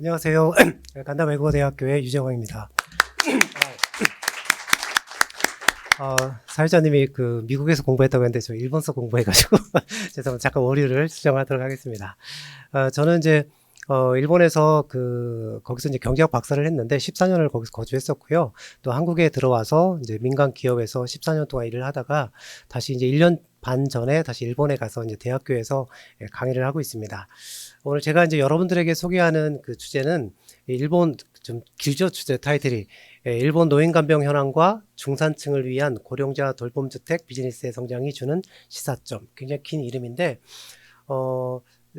안녕하세요. 간담외국어대학교의 유정광입니다. 사회자님이 미국에서 공부했다고 했는데 저 일본서 공부해가지고 죄송합니다. 잠깐 오류를 수정하도록 하겠습니다. 저는 이제 일본에서 거기서 이제 경제학 박사를 했는데 14년을 거기서 거주했었고요. 또 한국에 들어와서 이제 민간 기업에서 14년 동안 일을 하다가 다시 이제 1년 반 전에 다시 일본에 가서 이제 대학교에서 강의를 하고 있습니다. 오늘 제가 이제 여러분들에게 소개하는 그 주제는 일본, 좀 길죠, 주제 타이틀이. 일본 노인간병 현황과 중산층을 위한 고령자 돌봄주택 비즈니스의 성장이 주는 시사점. 굉장히 긴 이름인데,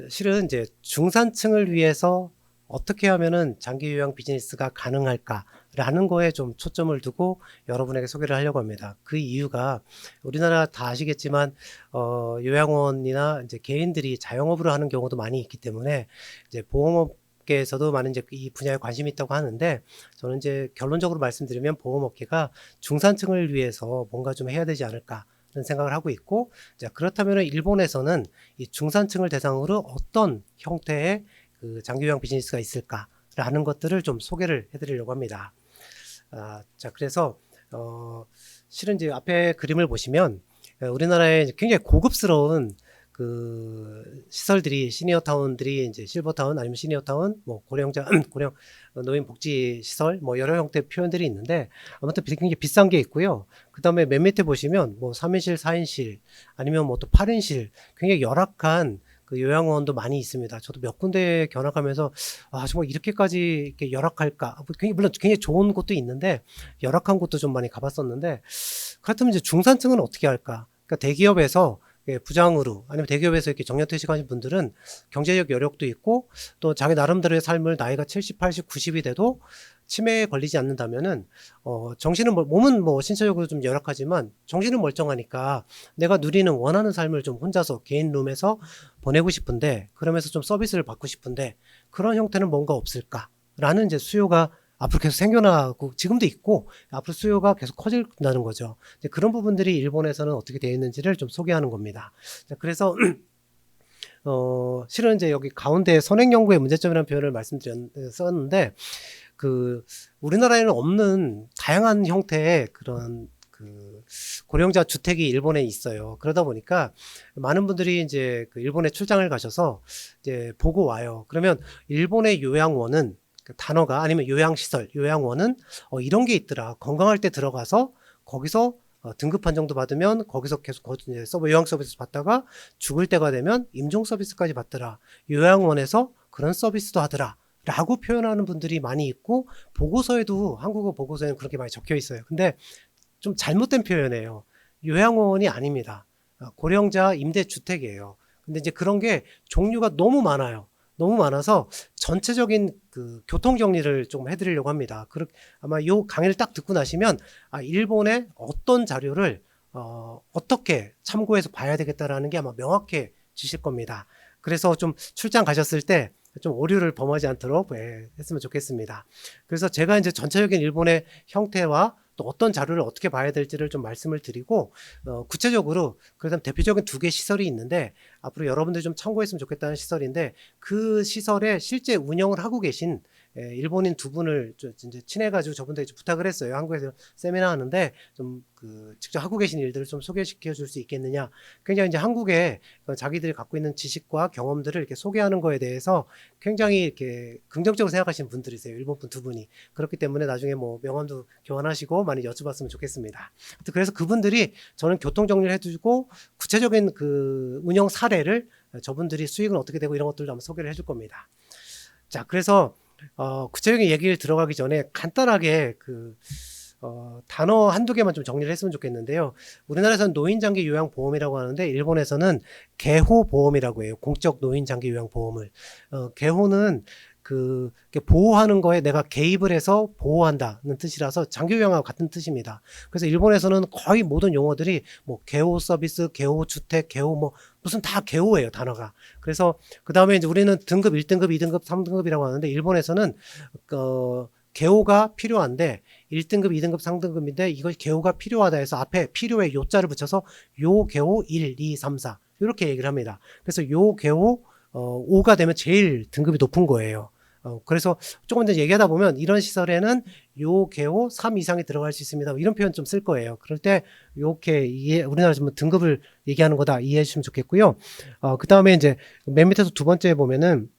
실은 이제 중산층을 위해서 어떻게 하면은 장기 요양 비즈니스가 가능할까라는 거에 좀 초점을 두고 여러분에게 소개를 하려고 합니다. 그 이유가 우리나라 다 아시겠지만 요양원이나 이제 개인들이 자영업으로 하는 경우도 많이 있기 때문에 이제 보험업계에서도 많은 이제 이 분야에 관심이 있다고 하는데, 저는 이제 결론적으로 말씀드리면 보험업계가 중산층을 위해서 뭔가 좀 해야 되지 않을까 는 생각을 하고 있고, 자, 그렇다면 일본에서는 이 중산층을 대상으로 어떤 형태의 장기요양 비즈니스가 있을까라는 것들을 좀 소개를 해드리려고 합니다. 자, 그래서 실은 이제 앞에 그림을 보시면 우리나라에 굉장히 고급스러운 시설들이, 시니어타운들이 이제 실버타운 아니면 시니어타운, 뭐 고령 노인 복지 시설, 뭐 여러 형태 표현들이 있는데, 아무튼 굉장히 비싼 게 있고요. 그 다음에 맨 밑에 보시면 뭐 3인실, 4인실, 아니면 뭐 또 8인실, 굉장히 열악한 요양원도 많이 있습니다. 저도 몇 군데 견학하면서 정말 이렇게까지 이렇게 열악할까? 물론 굉장히 좋은 곳도 있는데 열악한 곳도 좀 많이 가봤었는데, 그렇다면 이제 중산층은 어떻게 할까? 그러니까 대기업에서 부장으로 아니면 대기업에서 이렇게 정년퇴직하신 분들은 경제적 여력도 있고 또 자기 나름대로의 삶을 나이가 70, 80, 90이 돼도 치매에 걸리지 않는다면은 몸은 뭐 신체적으로 좀 열악하지만 정신은 멀쩡하니까 내가 누리는 원하는 삶을 좀 혼자서 개인 룸에서 보내고 싶은데, 그러면서 좀 서비스를 받고 싶은데 그런 형태는 뭔가 없을까라는 이제 수요가 앞으로 계속 생겨나고 지금도 있고 앞으로 수요가 계속 커진다는 거죠. 이제 그런 부분들이 일본에서는 어떻게 되어 있는지를 좀 소개하는 겁니다. 자, 그래서 실은 이제 여기 가운데 선행연구의 문제점이라는 표현을 썼는데, 우리나라에는 없는 다양한 형태의 그런 고령자 주택이 일본에 있어요. 그러다 보니까 많은 분들이 이제 일본에 출장을 가셔서 이제 보고 와요. 그러면 일본의 요양원은 단어가, 아니면 요양시설, 요양원은 이런 게 있더라. 건강할 때 들어가서 거기서 등급 판정도 받으면 거기서 계속 요양 서비스 받다가 죽을 때가 되면 임종 서비스까지 받더라. 요양원에서 그런 서비스도 하더라 라고 표현하는 분들이 많이 있고, 보고서에도, 한국어 보고서에는 그렇게 많이 적혀 있어요. 근데 좀 잘못된 표현이에요. 요양원이 아닙니다. 고령자 임대주택이에요. 근데 이제 그런 게 종류가 너무 많아요. 너무 많아서 전체적인 교통 정리를 좀 해드리려고 합니다. 아마 이 강의를 딱 듣고 나시면 일본의 어떤 자료를 어떻게 참고해서 봐야 되겠다라는 게 아마 명확해지실 겁니다. 그래서 좀 출장 가셨을 때 좀 오류를 범하지 않도록 했으면 좋겠습니다. 그래서 제가 이제 전체적인 일본의 형태와 또 어떤 자료를 어떻게 봐야 될지를 좀 말씀을 드리고, 구체적으로 그래서 대표적인 2개 시설이 있는데 앞으로 여러분들이 좀 참고했으면 좋겠다는 시설인데, 그 시설에 실제 운영을 하고 계신 일본인 2분을 이제 친해가지고 저분들이 부탁을 했어요. 한국에서 세미나 하는데 좀 직접 하고 계신 일들을 좀 소개시켜 줄 수 있겠느냐. 굉장히 이제 한국에 자기들이 갖고 있는 지식과 경험들을 이렇게 소개하는 거에 대해서 굉장히 이렇게 긍정적으로 생각하시는 분들이세요. 일본 분 2분이. 그렇기 때문에 나중에 뭐 명함도 교환하시고 많이 여쭤봤으면 좋겠습니다. 그래서 그분들이 저는 교통 정리를 해주고 구체적인 운영 사례를, 저분들이 수익은 어떻게 되고 이런 것들도 한번 소개를 해줄 겁니다. 자, 그래서 구체적인 얘기를 들어가기 전에 간단하게 단어 한두 개만 좀 정리를 했으면 좋겠는데요. 우리나라에서는 노인장기 요양보험이라고 하는데 일본에서는 개호보험이라고 해요. 공적 노인장기 요양보험을. 개호는 보호하는 거에 내가 개입을 해서 보호한다는 뜻이라서 장기요양하고 같은 뜻입니다. 그래서 일본에서는 거의 모든 용어들이 뭐 개호 서비스, 개호 주택, 개호 뭐 무슨 다 개호예요, 단어가. 그래서 그 다음에 이제 우리는 등급 1등급, 2등급, 3등급이라고 하는데 일본에서는 개호가 필요한데 1등급, 2등급, 3등급인데 이거 개호가 필요하다 해서 앞에 필요에 요자를 붙여서 요 개호 1, 2, 3, 4 이렇게 얘기를 합니다. 그래서 요 개호 5가 되면 제일 등급이 높은 거예요. 그래서 조금 더 얘기하다 보면 이런 시설에는 요 개호 3 이상이 들어갈 수 있습니다. 이런 표현 좀 쓸 거예요. 그럴 때 요렇게 우리나라 지금 등급을 얘기하는 거다 이해해 주시면 좋겠고요. 그 다음에 이제 맨 밑에서 두 번째 보면은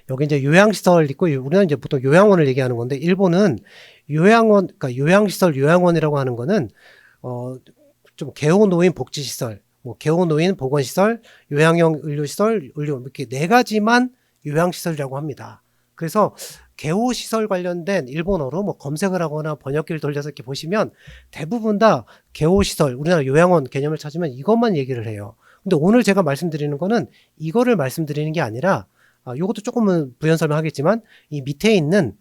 여기 이제 요양시설 있고, 우리는 이제 보통 요양원을 얘기하는 건데, 일본은 요양원, 그러니까 요양시설, 요양원이라고 하는 거는, 좀 개호노인 복지시설, 뭐 개호노인 보건시설, 요양형 의료시설, 이렇게 네 가지만 요양시설이라고 합니다. 그래서 개호시설 관련된 일본어로 뭐 검색을 하거나 번역기를 돌려서 이렇게 보시면 대부분 다 개호시설, 우리나라 요양원 개념을 찾으면 이것만 얘기를 해요. 근데 오늘 제가 말씀드리는 거는 이거를 말씀드리는 게 아니라, 요것도 조금은 부연 설명하겠지만, 이 밑에 있는,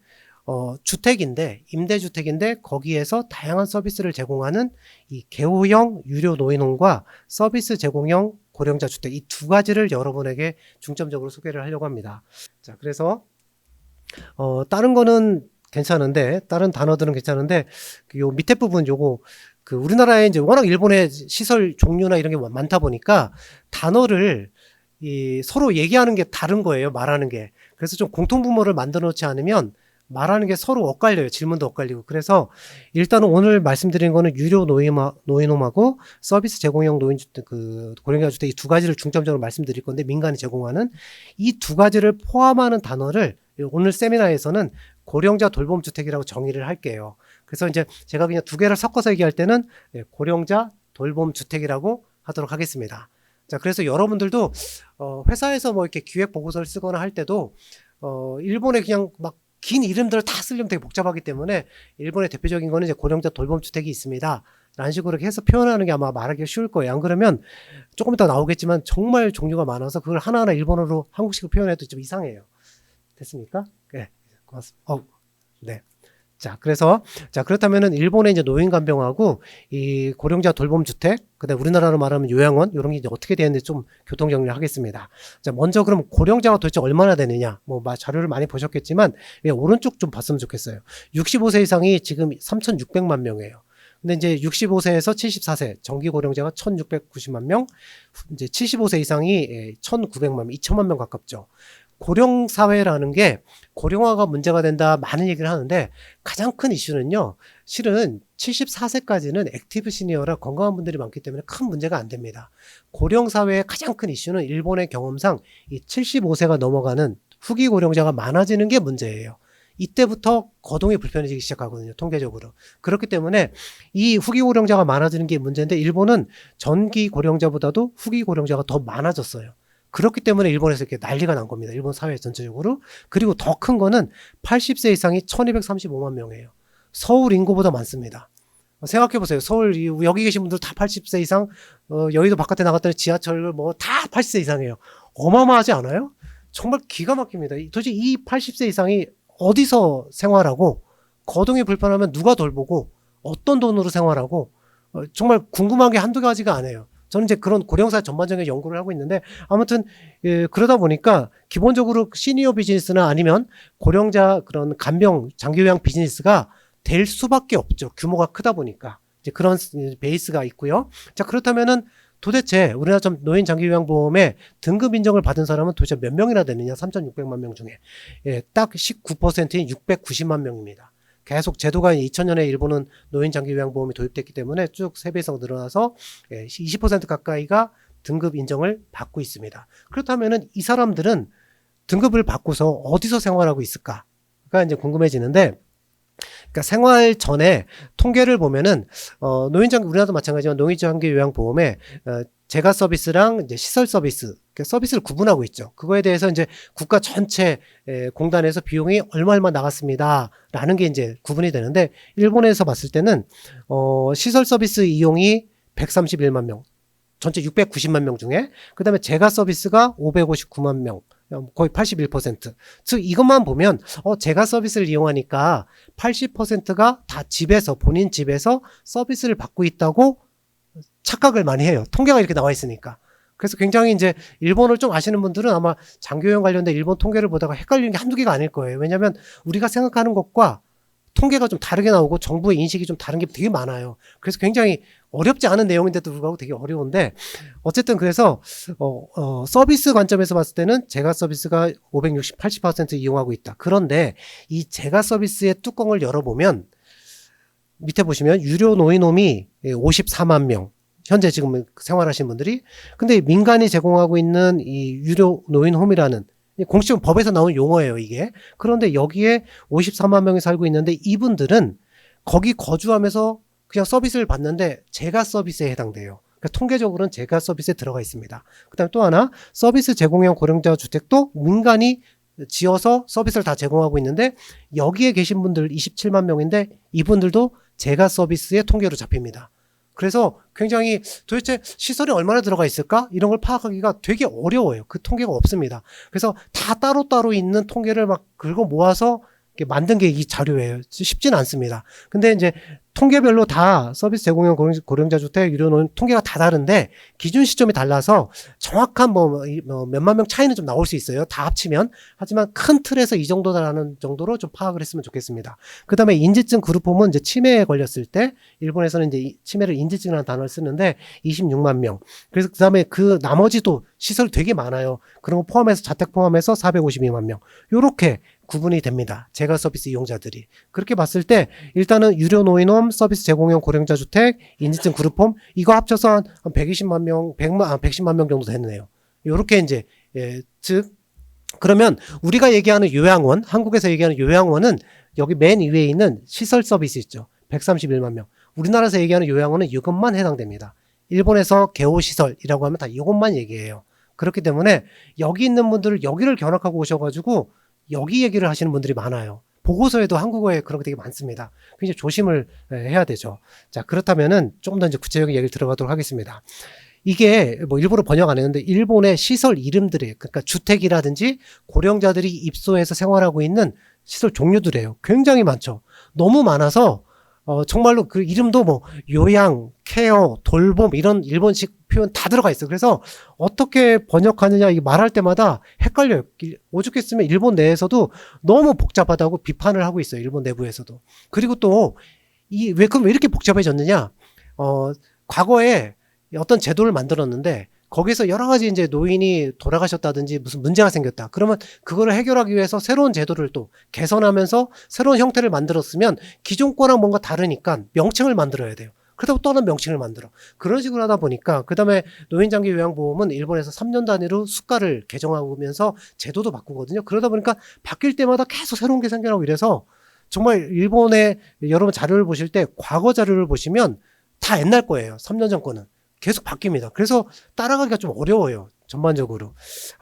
주택인데, 임대주택인데, 거기에서 다양한 서비스를 제공하는 이 개호형 유료 노인홈과 서비스 제공형 고령자 주택, 이 두 가지를 여러분에게 중점적으로 소개를 하려고 합니다. 자, 그래서, 다른 거는 괜찮은데, 다른 단어들은 괜찮은데, 요 밑에 부분 요거, 우리나라에 이제 워낙 일본의 시설 종류나 이런 게 많다 보니까, 단어를 서로 얘기하는 게 다른 거예요, 말하는 게. 그래서 좀 공통분모를 만들어 놓지 않으면 말하는 게 서로 엇갈려요. 질문도 엇갈리고. 그래서 일단은 오늘 말씀드린 거는 유료 노인홈하고 서비스 제공형 고령자 주택 이 두 가지를 중점적으로 말씀드릴 건데, 민간이 제공하는 이 두 가지를 포함하는 단어를 오늘 세미나에서는 고령자 돌봄주택이라고 정의를 할게요. 그래서 이제 제가 그냥 두 개를 섞어서 얘기할 때는 고령자 돌봄주택이라고 하도록 하겠습니다. 자, 그래서 여러분들도 회사에서 뭐 이렇게 기획 보고서를 쓰거나 할 때도 일본에 그냥 막 긴 이름들을 다 쓰려면 되게 복잡하기 때문에, 일본의 대표적인 거는 이제 고령자 돌봄주택이 있습니다 라는 식으로 해서 표현하는 게 아마 말하기가 쉬울 거예요. 안 그러면 조금 이따 나오겠지만 정말 종류가 많아서 그걸 하나하나 일본어로 한국식으로 표현해도 좀 이상해요. 됐습니까? 네, 고맙습니다. 네. 자, 그렇다면은 일본의 이제 노인 간병하고 이 고령자 돌봄주택, 그다음에 우리나라로 말하면 요양원, 이런 게 이제 어떻게 되는지 좀 교통 정리를 하겠습니다. 자, 먼저 그럼 고령자가 도대체 얼마나 되느냐? 뭐 자료를 많이 보셨겠지만 오른쪽 좀 봤으면 좋겠어요. 65세 이상이 지금 3,600만 명이에요. 근데 이제 65세에서 74세 정기 고령자가 1,690만 명, 이제 75세 이상이 1,900만 명, 2천만 명 가깝죠. 고령 사회라는 게 고령화가 문제가 된다 많은 얘기를 하는데, 가장 큰 이슈는요, 실은 74세까지는 액티브 시니어라 건강한 분들이 많기 때문에 큰 문제가 안 됩니다. 고령 사회의 가장 큰 이슈는 일본의 경험상 이 75세가 넘어가는 후기 고령자가 많아지는 게 문제예요. 이때부터 거동이 불편해지기 시작하거든요, 통계적으로. 그렇기 때문에 이 후기 고령자가 많아지는 게 문제인데, 일본은 전기 고령자보다도 후기 고령자가 더 많아졌어요. 그렇기 때문에 일본에서 이렇게 난리가 난 겁니다. 일본 사회 전체적으로. 그리고 더 큰 거는 80세 이상이 1235만 명이에요. 서울 인구보다 많습니다. 생각해보세요. 서울, 여기 계신 분들 다 80세 이상, 여의도 바깥에 나갔더니 지하철 뭐 다 80세 이상이에요. 어마어마하지 않아요? 정말 기가 막힙니다. 도대체 이 80세 이상이 어디서 생활하고, 거동이 불편하면 누가 돌보고, 어떤 돈으로 생활하고, 정말 궁금한 게 한두 가지가 아니에요. 저는 이제 그런 고령사 전반적인 연구를 하고 있는데, 아무튼 그러다 보니까 기본적으로 시니어 비즈니스나 아니면 고령자 그런 간병 장기요양 비즈니스가 될 수밖에 없죠. 규모가 크다 보니까. 이제 그런 베이스가 있고요. 자, 그렇다면은 도대체 우리나라 노인 장기요양보험에 등급 인정을 받은 사람은 도대체 몇 명이나 되느냐? 3,600만 명 중에 딱 19%인 690만 명입니다. 계속 제도가 2000년에 일본은 노인 장기요양보험이 도입됐기 때문에 쭉 3배 이상 늘어나서 20% 가까이가 등급 인정을 받고 있습니다. 그렇다면은 이 사람들은 등급을 받고서 어디서 생활하고 있을까가 이제 궁금해지는데, 그러니까 생활 전에 통계를 보면은 우리나라도 마찬가지지만 노인장기요양보험에 재가 서비스랑 이제 시설 서비스, 서비스를 구분하고 있죠. 그거에 대해서 이제 국가 전체 공단에서 비용이 얼마 나갔습니다라는 게 이제 구분이 되는데, 일본에서 봤을 때는 시설 서비스 이용이 131만 명, 전체 690만 명 중에, 그다음에 재가 서비스가 559만 명, 거의 81%. 즉 이것만 보면 재가 서비스를 이용하니까 80%가 다 본인 집에서 서비스를 받고 있다고 착각을 많이 해요. 통계가 이렇게 나와 있으니까. 그래서 굉장히 이제 일본을 좀 아시는 분들은 아마 장기요양 관련된 일본 통계를 보다가 헷갈리는 게 한두 개가 아닐 거예요. 왜냐하면 우리가 생각하는 것과 통계가 좀 다르게 나오고 정부의 인식이 좀 다른 게 되게 많아요. 그래서 굉장히 어렵지 않은 내용인데도 불구하고 되게 어려운데 어쨌든 그래서 서비스 관점에서 봤을 때는 제가 서비스가 560, 80% 이용하고 있다. 그런데 이 제가 서비스의 뚜껑을 열어보면 밑에 보시면 유료 노인홈이 54만 명 현재 지금 생활하시는 분들이 근데 민간이 제공하고 있는 이 유료 노인홈이라는 공식적인 법에서 나온 용어예요, 이게. 그런데 여기에 54만 명이 살고 있는데 이분들은 거기 거주하면서 그냥 서비스를 받는데 제가 서비스에 해당돼요. 그러니까 통계적으로는 제가 서비스에 들어가 있습니다. 그다음에 또 하나 서비스 제공형 고령자 주택도 민간이 지어서 서비스를 다 제공하고 있는데 여기에 계신 분들 27만 명인데 이분들도 제가 서비스의 통계로 잡힙니다. 그래서 굉장히 도대체 시설이 얼마나 들어가 있을까? 이런 걸 파악하기가 되게 어려워요. 그 통계가 없습니다. 그래서 다 따로따로 있는 통계를 막 긁어 모아서 만든 게 이 자료예요. 쉽지는 않습니다. 근데 이제 통계별로 다 서비스 제공형 고령자 주택 유료노인 통계가 다 다른데 기준 시점이 달라서 정확한 몇만 명 차이는 좀 나올 수 있어요. 다 합치면. 하지만 큰 틀에서 이 정도다라는 정도로 좀 파악을 했으면 좋겠습니다. 그 다음에 인지증 그룹홈은 이제 치매에 걸렸을 때 일본에서는 이제 치매를 인지증이라는 단어를 쓰는데 26만 명. 그래서 그 다음에 그 나머지도 시설이 되게 많아요. 그런 거 포함해서 자택 포함해서 452만 명. 요렇게 구분이 됩니다. 제가 서비스 이용자들이. 그렇게 봤을 때 일단은 유료 노인홈, 서비스 제공형 고령자 주택, 인지증 그룹홈 이거 합쳐서 한 120만 명, 110만 명 정도 됐네요. 요렇게 이제 즉 그러면 우리가 얘기하는 요양원, 한국에서 얘기하는 요양원은 여기 맨 위에 있는 시설 서비스 있죠. 131만 명. 우리나라에서 얘기하는 요양원은 이것만 해당됩니다. 일본에서 개호시설이라고 하면 다 이것만 얘기해요. 그렇기 때문에 여기 있는 분들을 여기를 견학하고 오셔가지고 여기 얘기를 하시는 분들이 많아요. 보고서에도 한국어에 그런 게 되게 많습니다. 굉장히 조심을 해야 되죠. 자, 그렇다면은 조금 더 이제 구체적인 얘기를 들어가도록 하겠습니다. 이게 뭐 일부러 번역 안 했는데 일본의 시설 이름들이에요. 그러니까 주택이라든지 고령자들이 입소해서 생활하고 있는 시설 종류들이에요. 굉장히 많죠. 너무 많아서 정말로 그 이름도 뭐 요양, 케어, 돌봄 이런 일본식 표현 다 들어가 있어요. 그래서 어떻게 번역하느냐 이게 말할 때마다 헷갈려요. 오죽했으면 일본 내에서도 너무 복잡하다고 비판을 하고 있어요. 일본 내부에서도. 그리고 또 그럼 왜 이렇게 복잡해졌느냐? 과거에 어떤 제도를 만들었는데 거기서 여러 가지 이제 노인이 돌아가셨다든지 무슨 문제가 생겼다. 그러면 그거를 해결하기 위해서 새로운 제도를 또 개선하면서 새로운 형태를 만들었으면 기존 거랑 뭔가 다르니까 명칭을 만들어야 돼요. 그렇다고 또 다른 명칭을 만들어. 그런 식으로 하다 보니까 그 다음에 노인장기 요양보험은 일본에서 3년 단위로 수가를 개정하면서 제도도 바꾸거든요. 그러다 보니까 바뀔 때마다 계속 새로운 게 생겨나고 이래서 정말 일본의 여러분 자료를 보실 때 과거 자료를 보시면 다 옛날 거예요. 3년 전 거는. 계속 바뀝니다. 그래서 따라가기가 좀 어려워요. 전반적으로.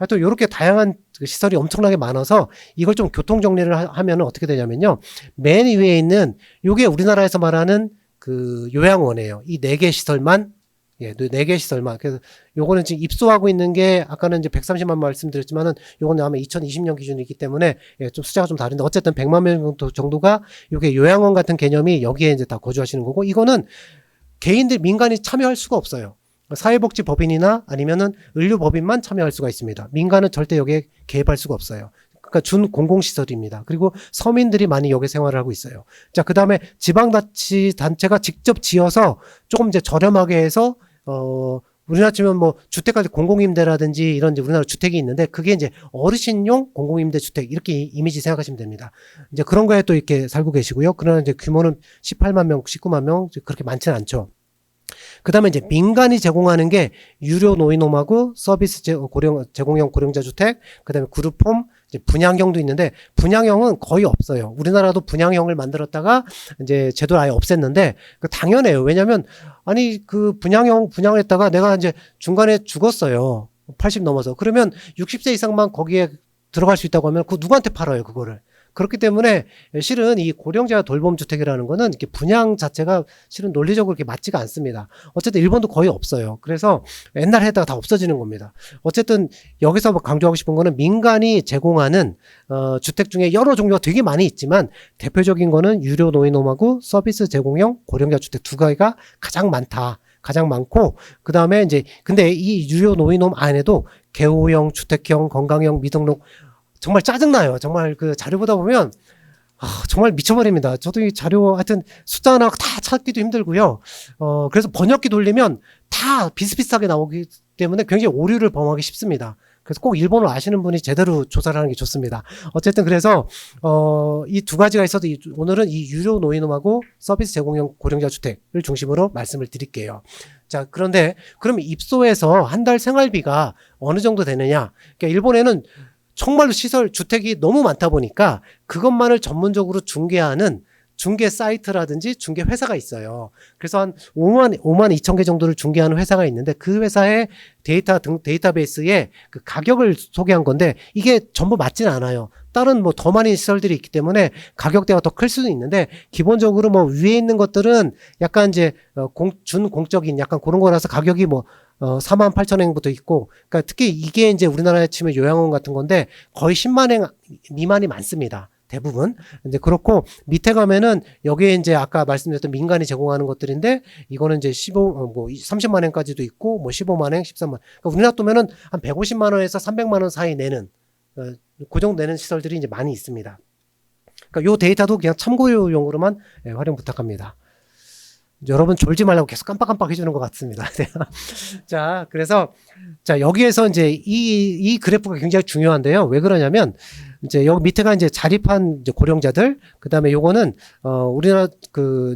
또 이렇게 다양한 시설이 엄청나게 많아서 이걸 좀 교통 정리를 하면 어떻게 되냐면요. 맨 위에 있는 요게 우리나라에서 말하는 그 요양원이에요. 이 4개 시설만 4개 시설만. 그래서 요거는 지금 입소하고 있는 게 아까는 이제 130만 말씀드렸지만은 요거는 아마 2020년 기준이기 때문에 좀 숫자가 좀 다른데 어쨌든 100만 명 정도가 요게 요양원 같은 개념이 여기에 이제 다 거주하시는 거고 이거는 개인들 민간이 참여할 수가 없어요. 사회복지법인이나 아니면은 의료법인만 참여할 수가 있습니다. 민간은 절대 여기에 개입할 수가 없어요. 그러니까 준 공공시설입니다. 그리고 서민들이 많이 여기 생활을 하고 있어요. 자, 그 다음에 지방자치단체가 직접 지어서 조금 이제 저렴하게 해서 우리나라 치면 뭐 주택까지 공공임대라든지 이런 이제 우리나라 주택이 있는데 그게 이제 어르신용 공공임대 주택 이렇게 이미지 생각하시면 됩니다. 이제 그런 거에 또 이렇게 살고 계시고요. 그러나 이제 규모는 18만 명, 19만 명 그렇게 많지는 않죠. 그 다음에 이제 민간이 제공하는 게 유료 노인홈하고 서비스 제공형 고령자 주택, 그 다음에 그룹홈, 이제 분양형도 있는데 분양형은 거의 없어요. 우리나라도 분양형을 만들었다가 이제 제도를 아예 없앴는데 당연해요. 왜냐면 아니 그 분양형 분양을 했다가 내가 이제 중간에 죽었어요. 80 넘어서. 그러면 60세 이상만 거기에 들어갈 수 있다고 하면 그 누구한테 팔아요, 그거를. 그렇기 때문에 실은 이 고령자 돌봄 주택이라는 거는 이렇게 분양 자체가 실은 논리적으로 이렇게 맞지가 않습니다. 어쨌든 일본도 거의 없어요. 그래서 옛날에 했다가 다 없어지는 겁니다. 어쨌든 여기서 강조하고 싶은 거는 민간이 제공하는 주택 중에 여러 종류가 되게 많이 있지만 대표적인 거는 유료 노인홈하고 서비스 제공형 고령자 주택 두 가지가 가장 많다. 가장 많고 그 다음에 이제 근데 이 유료 노인홈 안에도 개호형, 주택형, 건강형, 미등록 정말 짜증나요. 정말 그 자료 보다 보면 정말 미쳐버립니다. 저도 이 자료 하여튼 숫자 하나 다 찾기도 힘들고요. 그래서 번역기 돌리면 다 비슷비슷하게 나오기 때문에 굉장히 오류를 범하기 쉽습니다. 그래서 꼭 일본어 아시는 분이 제대로 조사를 하는 게 좋습니다. 어쨌든 그래서 이 두 가지가 있어도 오늘은 이 유료 노인홈하고 서비스 제공형 고령자 주택을 중심으로 말씀을 드릴게요. 자, 그런데 그럼 입소해서 한 달 생활비가 어느 정도 되느냐? 그러니까 일본에는 정말로 시설 주택이 너무 많다 보니까 그것만을 전문적으로 중개하는 중개 사이트라든지 중개 회사가 있어요. 그래서 한 5만 2천 개 정도를 중개하는 회사가 있는데 그 회사의 데이터베이스에 그 가격을 소개한 건데 이게 전부 맞지는 않아요. 다른 뭐 더 많은 시설들이 있기 때문에 가격대가 더 클 수도 있는데 기본적으로 뭐 위에 있는 것들은 약간 이제 준공적인 약간 그런 거라서 가격이 뭐 4만 8천 엔부터 있고, 그러니까 특히 이게 이제 우리나라에 치면 요양원 같은 건데 거의 10만 엔 미만이 많습니다. 대부분. 근데 그렇고 밑에 가면은 여기에 이제 아까 말씀드렸던 민간이 제공하는 것들인데 이거는 이제 30만 엔까지도 있고 뭐 15만 엔, 13만. 그러니까 우리나라 돈면은 한 150만 원에서 300만 원 사이 내는 그 정도 내는 시설들이 이제 많이 있습니다. 그러니까 요 데이터도 그냥 참고용으로만 활용 부탁합니다. 여러분 졸지 말라고 계속 깜빡깜빡 해주는 것 같습니다. 자, 그래서, 자, 여기에서 이제 이 그래프가 굉장히 중요한데요. 왜 그러냐면, 이제 여기 밑에가 이제 자립한 이제 고령자들, 그 다음에 요거는, 우리나라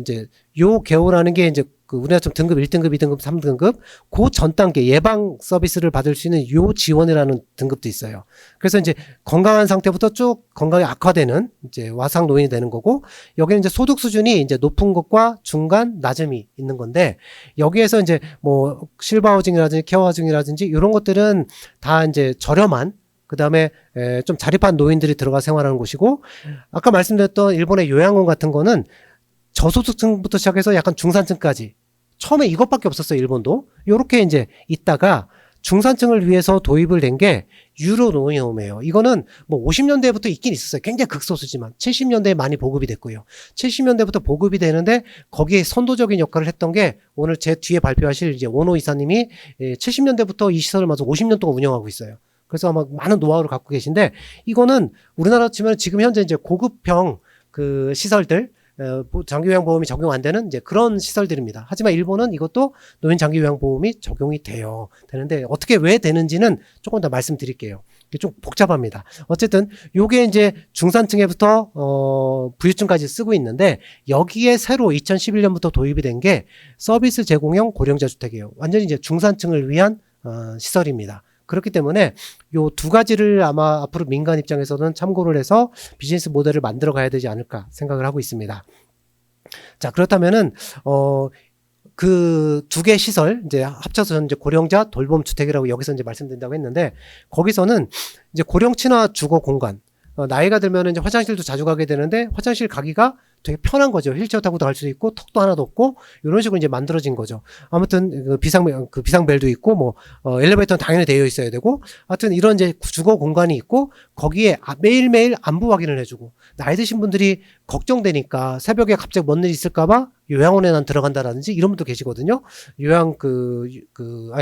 이제 요 개호라는 게 이제 우리나라처럼 등급 1등급, 2등급, 3등급, 그 전 단계 예방 서비스를 받을 수 있는 요 지원이라는 등급도 있어요. 그래서 이제 건강한 상태부터 쭉 건강이 악화되는 이제 와상 노인이 되는 거고, 여기는 이제 소득 수준이 이제 높은 것과 중간, 낮음이 있는 건데, 여기에서 이제 뭐 실버하우징이라든지 케어하우징이라든지 이런 것들은 다 이제 저렴한 그 다음에 좀 자립한 노인들이 들어가 생활하는 곳이고, 아까 말씀드렸던 일본의 요양원 같은 거는 저소득층부터 시작해서 약간 중산층까지 처음에 이것밖에 없었어요. 일본도 요렇게 이제 있다가 중산층을 위해서 도입을 된 게 유로 노인홈이에요. 이거는 뭐 50년대부터 있긴 있었어요. 굉장히 극소수지만 70년대에 많이 보급이 됐고요. 70년대부터 보급이 되는데 거기에 선도적인 역할을 했던 게 오늘 제 뒤에 발표하실 이제 원호 이사님이 70년대부터 이 시설을 마저 50년 동안 운영하고 있어요. 그래서 아마 많은 노하우를 갖고 계신데 이거는 우리나라 치면 지금 현재 이제 고급형 그 시설들 장기요양보험이 적용 안 되는 이제 그런 시설들입니다. 하지만 일본은 이것도 노인 장기요양보험이 적용이 되는데 어떻게 왜 되는지는 조금 더 말씀드릴게요. 이게 좀 복잡합니다. 어쨌든 요게 이제 중산층에부터 부유층까지 쓰고 있는데 여기에 새로 2011년부터 도입이 된 게 서비스 제공형 고령자 주택이에요. 완전히 이제 중산층을 위한 시설입니다. 그렇기 때문에 요 두 가지를 아마 앞으로 민간 입장에서는 참고를 해서 비즈니스 모델을 만들어 가야 되지 않을까 생각을 하고 있습니다. 자, 그렇다면은 그 두 개 시설 이제 합쳐서 이제 고령자 돌봄 주택이라고 여기서 이제 말씀드린다고 했는데 거기서는 이제 고령 친화 주거 공간 나이가 들면 이제 화장실도 자주 가게 되는데 화장실 가기가 되게 편한 거죠. 휠체어 타고도 갈 수도 있고 턱도 하나도 없고 이런 식으로 이제 만들어진 거죠. 아무튼 그 비상벨도 있고 뭐 엘리베이터는 당연히 되어 있어야 되고 하여튼 이런 이제 주거 공간이 있고 거기에 매일매일 안부 확인을 해주고 나이 드신 분들이 걱정되니까 새벽에 갑자기 뭔 일이 있을까봐 요양원에 난 들어간다라든지 이런 분도 계시거든요.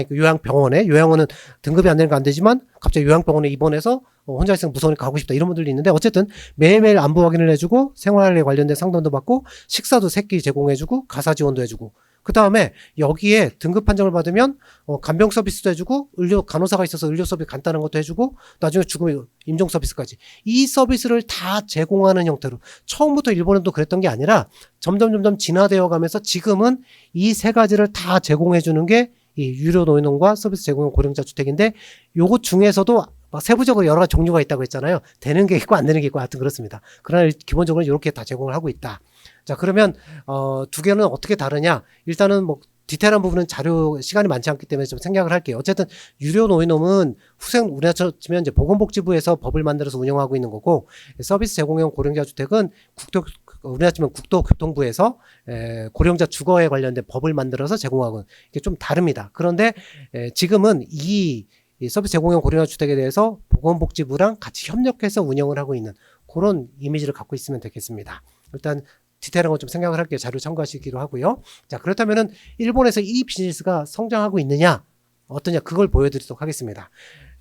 요양병원에 요양원은 등급이 안 되니까 안 되지만 갑자기 요양병원에 입원해서 혼자 있으면 무서우니까 가고 싶다 이런 분들도 있는데 어쨌든 매일매일 안부 확인을 해주고 생활에 관련된 상담도 받고 식사도 새끼 제공해주고 가사 지원도 해주고 그 다음에 여기에 등급 판정을 받으면 간병 서비스도 해주고 간호사가 있어서 의료 서비스 간단한 것도 해주고 나중에 죽으면 임종 서비스까지 이 서비스를 다 제공하는 형태로 처음부터 일본은 또 그랬던 게 아니라 점점 진화되어 가면서 지금은 이 세 가지를 다 제공해 주는 게 이 유료 노인홈과 서비스 제공형 고령자 주택인데 요것 중에서도 막 세부적으로 여러 가지 종류가 있다고 했잖아요. 되는 게 있고 안 되는 게 있고 하여튼 그렇습니다. 그러나 기본적으로 이렇게 다 제공을 하고 있다. 자, 그러면 두 개는 어떻게 다르냐? 일단은 뭐 디테일한 부분은 자료 시간이 많지 않기 때문에 좀 생략을 할게요. 어쨌든 유료 노인홈은 우리나라처럼 치면 이제 보건복지부에서 법을 만들어서 운영하고 있는 거고 서비스 제공형 고령자 주택은 우리나라 치면 국토교통부에서 고령자 주거에 관련된 법을 만들어서 제공하고 이게 좀 다릅니다. 그런데 지금은 이 서비스 제공형 고령자 주택에 대해서 보건복지부랑 같이 협력해서 운영을 하고 있는 그런 이미지를 갖고 있으면 되겠습니다. 일단 디테일한 건 좀 생각을 할게요. 자료 참고하시기로 하고요. 자, 그렇다면은 일본에서 이 비즈니스가 성장하고 있느냐 어떠냐 그걸 보여드리도록 하겠습니다.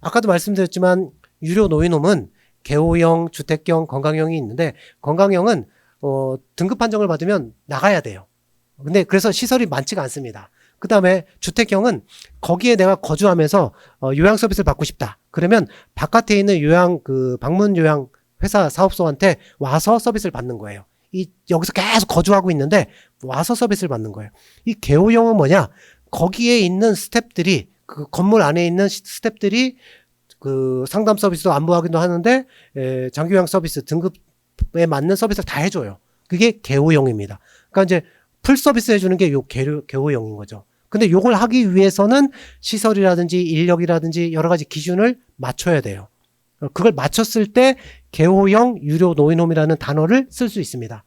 아까도 말씀드렸지만 유료 노인홈은 개호형, 주택형, 건강형이 있는데 건강형은 등급 판정을 받으면 나가야 돼요. 근데 그래서 시설이 많지가 않습니다. 그 다음에 주택형은 거기에 내가 거주하면서 요양 서비스를 받고 싶다. 그러면 바깥에 있는 방문 요양 회사 사업소한테 와서 서비스를 받는 거예요. 여기서 계속 거주하고 있는데 와서 서비스를 받는 거예요. 이 개호형은 뭐냐? 거기에 있는 스태프들이 그 건물 안에 있는 스태프들이 그 상담 서비스도 안부 확인도 하는데 장기요양 서비스 등급에 맞는 서비스를 다 해줘요. 그게 개호형입니다. 그러니까 이제 풀 서비스 해주는 게 요 개호형인 거죠. 근데 요걸 하기 위해서는 시설이라든지 인력이라든지 여러 가지 기준을 맞춰야 돼요. 그걸 맞췄을 때 개호형 유료 노인홈이라는 단어를 쓸 수 있습니다.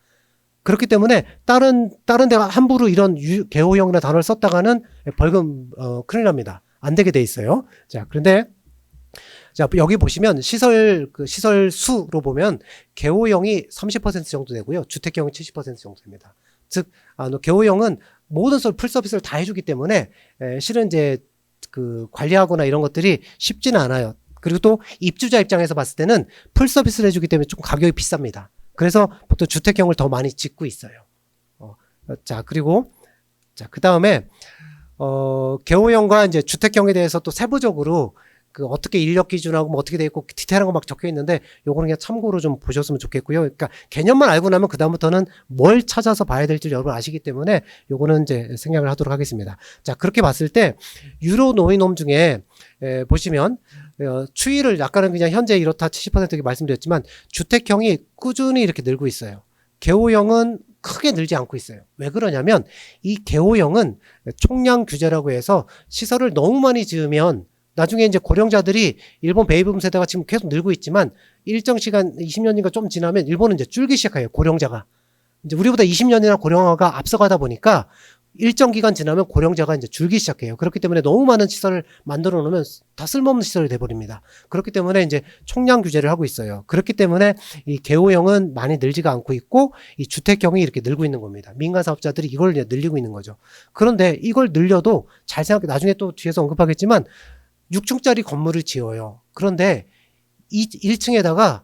그렇기 때문에 다른 데가 함부로 이런 개호형이라는 단어를 썼다가는 벌금 큰일 납니다. 안 되게 돼 있어요. 자, 그런데 자, 여기 보시면 시설 수로 보면 개호형이 30% 정도 되고요. 주택형이 70% 정도 됩니다. 즉, 개호형은 모든 풀 서비스를 다 해주기 때문에 실은 이제 그 관리하거나 이런 것들이 쉽지는 않아요. 그리고 또 입주자 입장에서 봤을 때는 풀 서비스를 해주기 때문에 좀 가격이 비쌉니다. 그래서 보통 주택형을 더 많이 짓고 있어요. 자, 그리고 그 다음에 개호형과 이제 주택형에 대해서 또 세부적으로 그 어떻게 인력 기준하고 뭐 어떻게 돼 있고 디테일한 거 막 적혀 있는데 요거는 그냥 참고로 좀 보셨으면 좋겠고요. 그러니까 개념만 알고 나면 그 다음부터는 뭘 찾아서 봐야 될지 여러분 아시기 때문에 요거는 이제 생략을 하도록 하겠습니다. 자, 그렇게 봤을 때 유료 노인홈 중에 보시면 추이를 아까는 그냥 현재 이렇다 70% 이렇게 말씀드렸지만 주택형이 꾸준히 이렇게 늘고 있어요. 개호형은 크게 늘지 않고 있어요. 왜 그러냐면 이 개호형은 총량 규제라고 해서 시설을 너무 많이 지으면 나중에 이제 고령자들이 일본 베이비붐 세대가 지금 계속 늘고 있지만 일정 시간 20년인가 좀 지나면 일본은 이제 줄기 시작해요. 고령자가. 이제 우리보다 20년이나 고령화가 앞서가다 보니까 일정 기간 지나면 고령자가 이제 줄기 시작해요. 그렇기 때문에 너무 많은 시설을 만들어 놓으면 다 쓸모없는 시설이 돼버립니다. 그렇기 때문에 이제 총량 규제를 하고 있어요. 그렇기 때문에 이 개호형은 많이 늘지가 않고 있고 이 주택형이 이렇게 늘고 있는 겁니다. 민간 사업자들이 이걸 늘리고 있는 거죠. 그런데 이걸 늘려도 잘 생각해 나중에 또 뒤에서 언급하겠지만 6층짜리 건물을 지어요. 그런데 1층에다가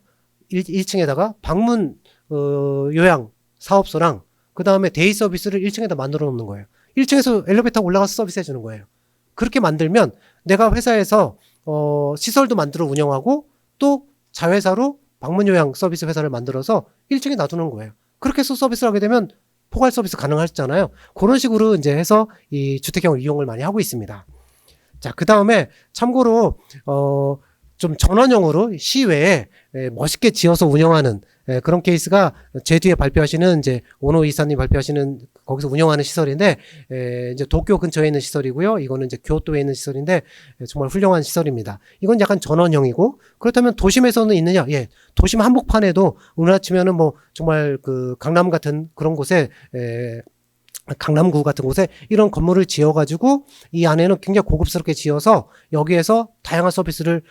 방문 요양 사업소랑 그 다음에 데이 서비스를 1층에다 만들어 놓는 거예요. 1층에서 엘리베이터 올라가서 서비스 해주는 거예요. 그렇게 만들면 내가 회사에서 시설도 만들어 운영하고 또 자회사로 방문 요양 서비스 회사를 만들어서 1층에 놔두는 거예요. 그렇게 해서 서비스를 하게 되면 포괄 서비스 가능하잖아요. 그런 식으로 이제 해서 이 주택형을 이용을 많이 하고 있습니다. 자, 그 다음에 참고로 좀 전원형으로 시외에 멋있게 지어서 운영하는 그런 케이스가 제 뒤에 발표하시는 이제 오노 이사님 발표하시는 거기서 운영하는 시설인데 이제 도쿄 근처에 있는 시설이고요. 이거는 이제 교토에 있는 시설인데 정말 훌륭한 시설입니다. 이건 약간 전원형이고 그렇다면 도심에서는 있느냐? 예, 도심 한복판에도 오늘 아침에는 뭐 정말 그 강남 같은 그런 곳에 강남구 같은 곳에 이런 건물을 지어가지고 이 안에는 굉장히 고급스럽게 지어서 여기에서 다양한 서비스를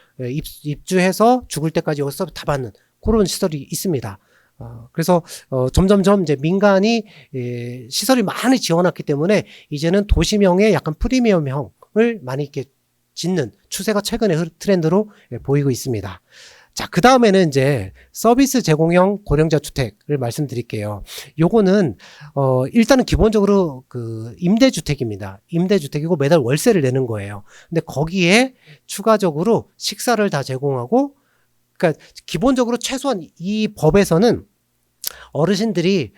입주해서 죽을 때까지 여기서 서비스 다 받는 그런 시설이 있습니다. 그래서 점점점 이제 민간이 시설이 많이 지어놨기 때문에 이제는 도심형의 약간 프리미엄형을 많이 이렇게 짓는 추세가 최근의 트렌드로 보이고 있습니다. 자, 그 다음에는 이제 서비스 제공형 고령자 주택을 말씀드릴게요. 요거는, 일단은 기본적으로 그 임대주택입니다. 임대주택이고 매달 월세를 내는 거예요. 근데 거기에 추가적으로 식사를 다 제공하고, 그러니까 기본적으로 최소한 이 법에서는 어르신들이,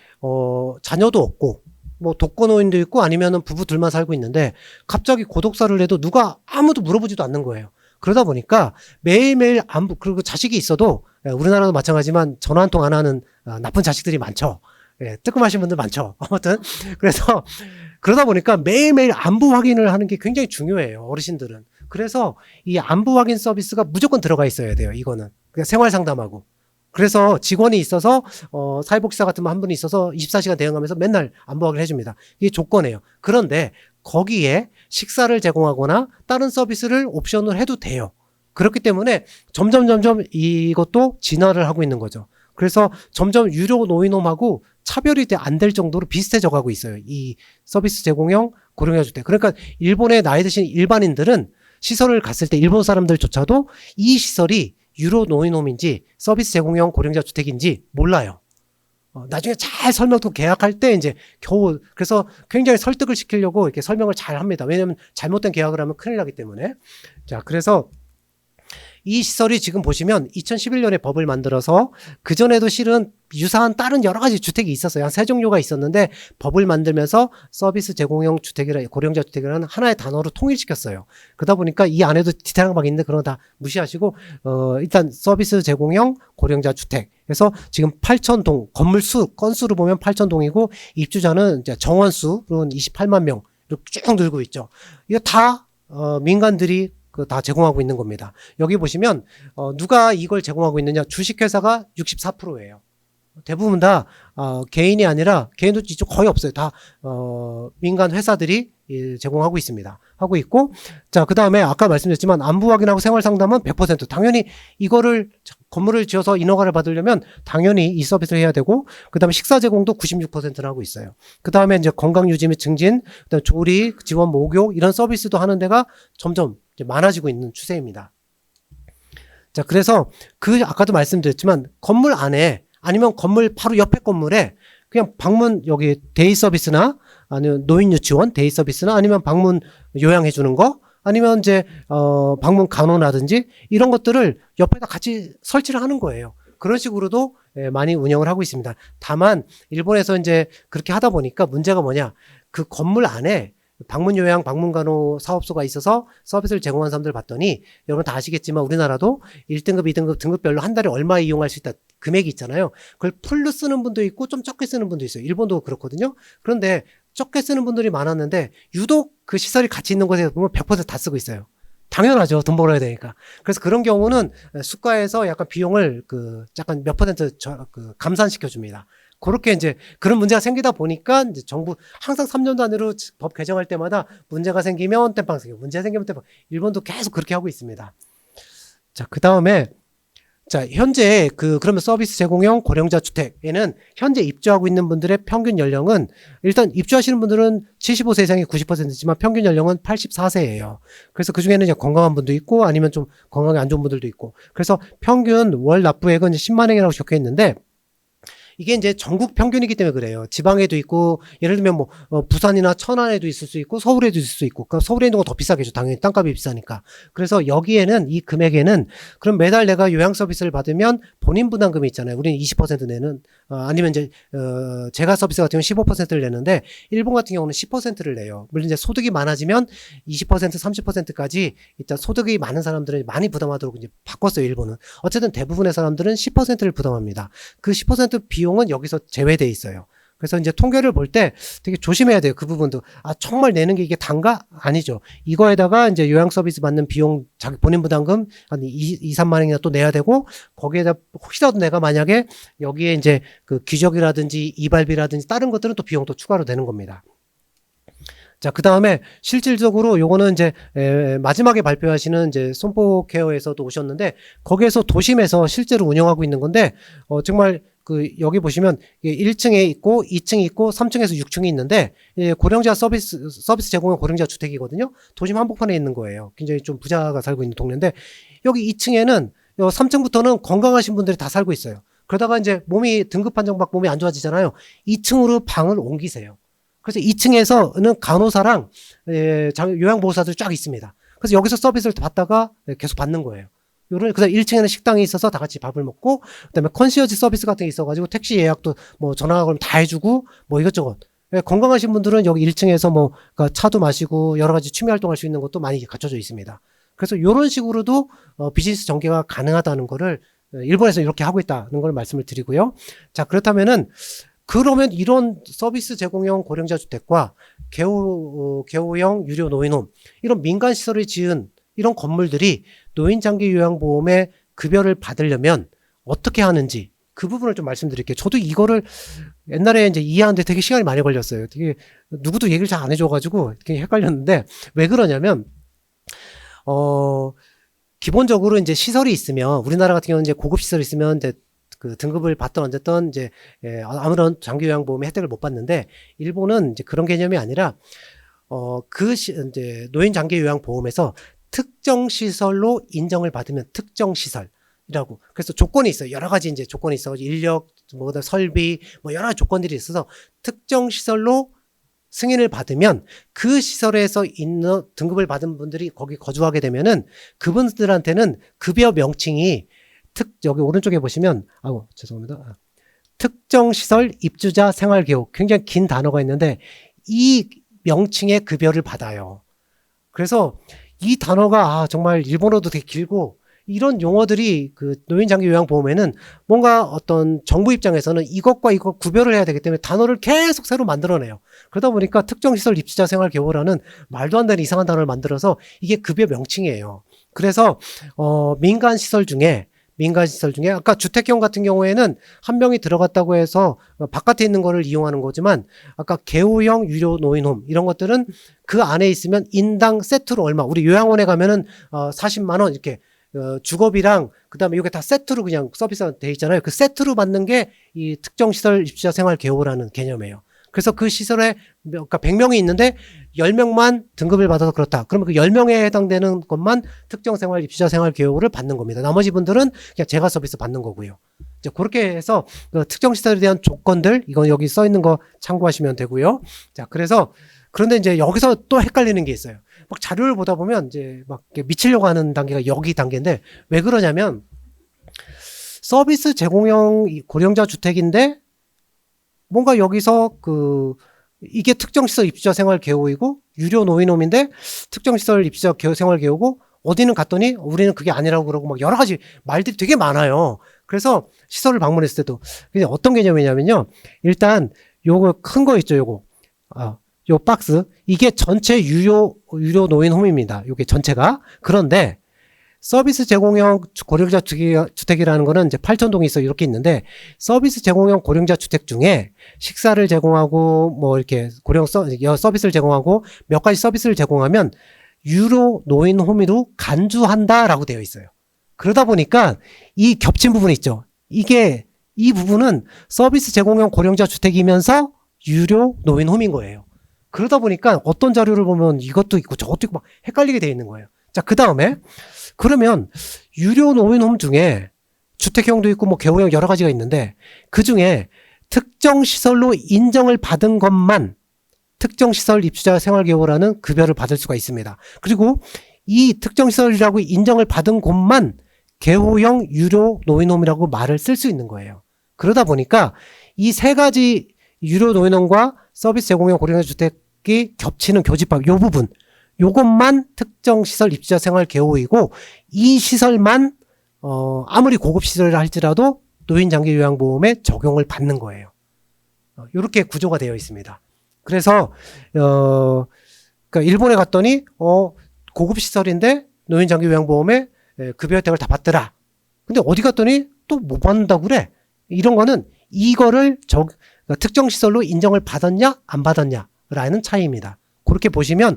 자녀도 없고, 뭐 독거노인도 있고 아니면은 부부 둘만 살고 있는데 갑자기 고독사를 해도 누가 아무도 물어보지도 않는 거예요. 그러다 보니까 매일매일 그리고 자식이 있어도 우리나라도 마찬가지지만 전화 한 통 안 하는 나쁜 자식들이 많죠. 예, 뜨끔하신 분들 많죠. 아무튼 그래서 그러다 보니까 매일매일 안부 확인을 하는 게 굉장히 중요해요. 어르신들은. 그래서 이 안부 확인 서비스가 무조건 들어가 있어야 돼요. 이거는 그냥 생활 상담하고. 그래서 직원이 있어서 사회복지사 같은 분 한 분이 있어서 24시간 대응하면서 맨날 안부 확인을 해줍니다. 이게 조건이에요. 그런데 거기에 식사를 제공하거나 다른 서비스를 옵션을 해도 돼요. 그렇기 때문에 점점 이것도 진화를 하고 있는 거죠. 그래서 점점 유료 노인홈하고 차별이 안 될 정도로 비슷해져 가고 있어요. 이 서비스 제공형 고령자 주택. 그러니까 일본에 나이 드신 일반인들은 시설을 갔을 때 일본 사람들조차도 이 시설이 유료 노인홈인지 서비스 제공형 고령자 주택인지 몰라요. 나중에 잘 설명도 계약할 때 이제 겨우 그래서 굉장히 설득을 시키려고 이렇게 설명을 잘 합니다. 왜냐하면 잘못된 계약을 하면 큰일 나기 때문에. 자, 그래서 이 시설이 지금 보시면 2011년에 법을 만들어서 그전에도 실은 유사한 다른 여러 가지 주택이 있었어요. 한 세 종류가 있었는데 법을 만들면서 서비스 제공형 주택이라 고령자 주택이라는 하나의 단어로 통일시켰어요. 그러다 보니까 이 안에도 디테일한 막 있는데 그런 거 다 무시하시고 일단 서비스 제공형 고령자 주택. 그래서 지금 8,000동 건물 수 건수로 보면 8,000동이고 입주자는 이제 정원수로는 28만 명 이렇게 쭉 늘고 있죠. 이거 다 민간들이 다 제공하고 있는 겁니다. 여기 보시면 누가 이걸 제공하고 있느냐? 주식회사가 64%예요. 대부분 다 개인이 아니라 개인도 이쪽 거의 없어요. 다 민간 회사들이 제공하고 있습니다. 하고 있고, 자, 그 다음에 아까 말씀드렸지만 안부 확인하고 생활 상담은 100%. 당연히 이거를 건물을 지어서 인허가를 받으려면 당연히 이 서비스를 해야 되고, 그 다음에 식사 제공도 96%를 하고 있어요. 그 다음에 이제 건강 유지 및 증진, 그다음에 조리, 지원, 목욕 이런 서비스도 하는 데가 점점 이제 많아지고 있는 추세입니다. 자, 그래서 아까도 말씀드렸지만 건물 안에 아니면 건물 바로 옆에 건물에 그냥 방문 여기 데이 서비스나 아니면 노인 유치원 데이 서비스나 아니면 방문 요양해 주는 거 아니면 이제 방문 간호라든지 이런 것들을 옆에다 같이 설치를 하는 거예요. 그런 식으로도 많이 운영을 하고 있습니다. 다만 일본에서 이제 그렇게 하다 보니까 문제가 뭐냐? 그 건물 안에 방문 요양, 방문 간호 사업소가 있어서 서비스를 제공한 사람들 봤더니 여러분 다 아시겠지만 우리나라도 1등급, 2등급 등급별로 한 달에 얼마 이용할 수 있다 금액이 있잖아요. 그걸 풀로 쓰는 분도 있고 좀 적게 쓰는 분도 있어요. 일본도 그렇거든요. 그런데 적게 쓰는 분들이 많았는데 유독 그 시설이 같이 있는 곳에 보면 100% 다 쓰고 있어요. 당연하죠. 돈 벌어야 되니까. 그래서 그런 경우는 수가에서 약간 비용을 약간 몇 퍼센트 감산시켜 줍니다. 그렇게 이제 그런 문제가 생기다 보니까 이제 정부 항상 3년 단위로 법 개정할 때마다 문제가 생기면 땜빵 생기고 문제가 생기면 땜빵. 일본도 계속 그렇게 하고 있습니다. 자, 그 다음에 자, 현재 그러면 서비스 제공형 고령자 주택에는 현재 입주하고 있는 분들의 평균 연령은 일단 입주하시는 분들은 75세 이상이 90%지만 평균 연령은 84세예요. 그래서 그 중에는 이제 건강한 분도 있고 아니면 좀 건강이 안 좋은 분들도 있고. 그래서 평균 월 납부액은 10만 원이라고 적혀 있는데 이게 이제 전국 평균이기 때문에 그래요. 지방에도 있고, 예를 들면 뭐, 부산이나 천안에도 있을 수 있고, 서울에도 있을 수 있고, 그러니까 서울에 있는 건 더 비싸겠죠. 당연히 땅값이 비싸니까. 그래서 여기에는, 이 금액에는, 그럼 매달 내가 요양 서비스를 받으면 본인 부담금이 있잖아요. 우리는 20% 내는, 아니면 이제, 제가 서비스 같은 경우는 15%를 내는데, 일본 같은 경우는 10%를 내요. 물론 이제 소득이 많아지면 20%, 30%까지 일단 소득이 많은 사람들은 많이 부담하도록 이제 바꿨어요, 일본은. 어쨌든 대부분의 사람들은 10%를 부담합니다. 그 10% 비용은 여기서 제외돼 있어요. 그래서 이제 통계를 볼 때 되게 조심해야 돼요. 그 부분도. 정말 내는 게 이게 단가? 아니죠. 이거에다가 이제 요양 서비스 받는 비용, 자기 본인 부담금 한 2, 3만 원이나 또 내야 되고, 거기에다 혹시라도 내가 만약에 여기에 이제 기저귀라든지 이발비라든지 다른 것들은 또 비용 또 추가로 되는 겁니다. 자, 그 다음에 실질적으로 요거는 이제 마지막에 발표하시는 이제 손보 케어에서도 오셨는데 거기에서 도심에서 실제로 운영하고 있는 건데 정말 여기 보시면 1층에 있고 2층이 있고 3층에서 6층이 있는데 고령자 서비스 제공형 고령자 주택이거든요. 도심 한복판에 있는 거예요. 굉장히 좀 부자가 살고 있는 동네인데 여기 2층에는 3층부터는 건강하신 분들이 다 살고 있어요. 그러다가 이제 등급 판정 받고 몸이 안 좋아지잖아요. 2층으로 방을 옮기세요. 그래서 2층에서는 간호사랑 요양보호사들이 쫙 있습니다. 그래서 여기서 서비스를 받다가 계속 받는 거예요. 그래서 1층에는 식당이 있어서 다 같이 밥을 먹고, 그다음에 컨시어지 서비스 같은 게 있어가지고 택시 예약도 뭐 전화가 걸면 다 해주고 뭐 이것저것. 건강하신 분들은 여기 1층에서 뭐 차도 마시고 여러 가지 취미 활동할 수 있는 것도 많이 갖춰져 있습니다. 그래서 이런 식으로도 비즈니스 전개가 가능하다는 거를 일본에서 이렇게 하고 있다는 걸 말씀을 드리고요. 자, 그렇다면은 그러면 이런 서비스 제공형 고령자 주택과 개호형 유료 노인홈 이런 민간 시설을 지은 이런 건물들이 노인장기 요양보험의 급여를 받으려면 어떻게 하는지 그 부분을 좀 말씀드릴게요. 저도 이거를 옛날에 이제 이해하는데 되게 시간이 많이 걸렸어요. 되게 누구도 얘기를 잘 안 해줘가지고 되게 헷갈렸는데 왜 그러냐면 기본적으로 이제 시설이 있으면 우리나라 같은 경우는 이제 고급 시설이 있으면 이제 등급을 받던 어쨌든 이제 아무런 장기 요양보험의 혜택을 못 받는데 일본은 이제 그런 개념이 아니라 이제 노인 장기 요양보험에서 특정 시설로 인정을 받으면 특정 시설 이라고. 그래서 조건이 있어요. 여러 가지 이제 조건이 있어. 인력, 뭐 설비, 뭐 여러 가지 조건들이 있어서 특정 시설로 승인을 받으면 그 시설에서 있는 등급을 받은 분들이 거기 거주하게 되면은 그분들한테는 급여 명칭이 여기 오른쪽에 보시면 죄송합니다. 특정 시설 입주자 생활 교육, 굉장히 긴 단어가 있는데 이 명칭의 급여를 받아요. 그래서 이 단어가 정말 일본어도 되게 길고 이런 용어들이 그 노인장기요양보험에는 뭔가 어떤 정부 입장에서는 이것과 이것 구별을 해야 되기 때문에 단어를 계속 새로 만들어내요. 그러다 보니까 특정시설 입주자 생활교우라는 말도 안 되는 이상한 단어를 만들어서 이게 급여 명칭이에요. 그래서 민간시설 중에 아까 주택형 같은 경우에는 한 명이 들어갔다고 해서 바깥에 있는 거를 이용하는 거지만 아까 개호형 유료 노인홈 이런 것들은 그 안에 있으면 인당 세트로 얼마, 우리 요양원에 가면은 40만 원 이렇게 주거비랑 그다음에 이게 다 세트로 그냥 서비스가 돼 있잖아요. 그 세트로 받는 게 이 특정시설 입주자 생활 개호라는 개념이에요. 그래서 그 시설에 그러니까 100명이 있는데 10명만 등급을 받아서 그렇다. 그러면 그 10명에 해당되는 것만 특정 생활 입주자 생활 개호를 받는 겁니다. 나머지 분들은 그냥 제가 서비스 받는 거고요. 이제 그렇게 해서 그 특정 시설에 대한 조건들 이건 여기 써 있는 거 참고하시면 되고요. 자, 그런데 이제 여기서 또 헷갈리는 게 있어요. 막 자료를 보다 보면 이제 막 미치려고 하는 단계가 여기 단계인데 왜 그러냐면 서비스 제공형 고령자 주택인데 뭔가 여기서 이게 특정시설 입주자 생활 개호이고 유료 노인홈인데 특정시설 입주자 생활 개호고 어디는 갔더니 우리는 그게 아니라고 그러고 막 여러 가지 말들이 되게 많아요. 그래서 시설을 방문했을 때도 어떤 개념이냐면요. 일단 요거 큰 거 있죠. 요거. 요 박스. 이게 전체 유료 노인홈입니다. 요게 전체가. 그런데 서비스 제공형 고령자 주택이라는 거는 이제 8,000동이 있어 이렇게 있는데 서비스 제공형 고령자 주택 중에 식사를 제공하고 뭐 이렇게 서비스를 제공하고 몇 가지 서비스를 제공하면 유료 노인홈으로 간주한다라고 되어 있어요. 그러다 보니까 이 겹친 부분이 있죠. 이 부분은 서비스 제공형 고령자 주택이면서 유료 노인홈인 거예요. 그러다 보니까 어떤 자료를 보면 이것도 있고 저것도 있고 막 헷갈리게 되어 있는 거예요. 자, 그 다음에 그러면 유료 노인홈 중에 주택형도 있고 뭐 개호형 여러 가지가 있는데 그 중에 특정 시설로 인정을 받은 것만 특정시설 입주자 생활개호라는 급여를 받을 수가 있습니다. 그리고 이 특정시설이라고 인정을 받은 곳만 개호형 유료 노인홈이라고 말을 쓸 수 있는 거예요. 그러다 보니까 이 세 가지 유료 노인홈과 서비스 제공형 고령자 주택이 겹치는 교집합 요 부분 요것만 특정시설 입주자 생활개호이고 이 시설만 아무리 고급 시설이라 할지라도 노인장기요양보험에 적용을 받는 거예요. 이렇게 구조가 되어 있습니다. 그래서 그러니까 일본에 갔더니 고급 시설인데 노인장기요양보험에 급여 혜택을 다 받더라. 근데 어디 갔더니 또 못 받는다고 그래. 이런 거는 이거를 그러니까 특정 시설로 인정을 받았냐 안 받았냐라는 차이입니다. 그렇게 보시면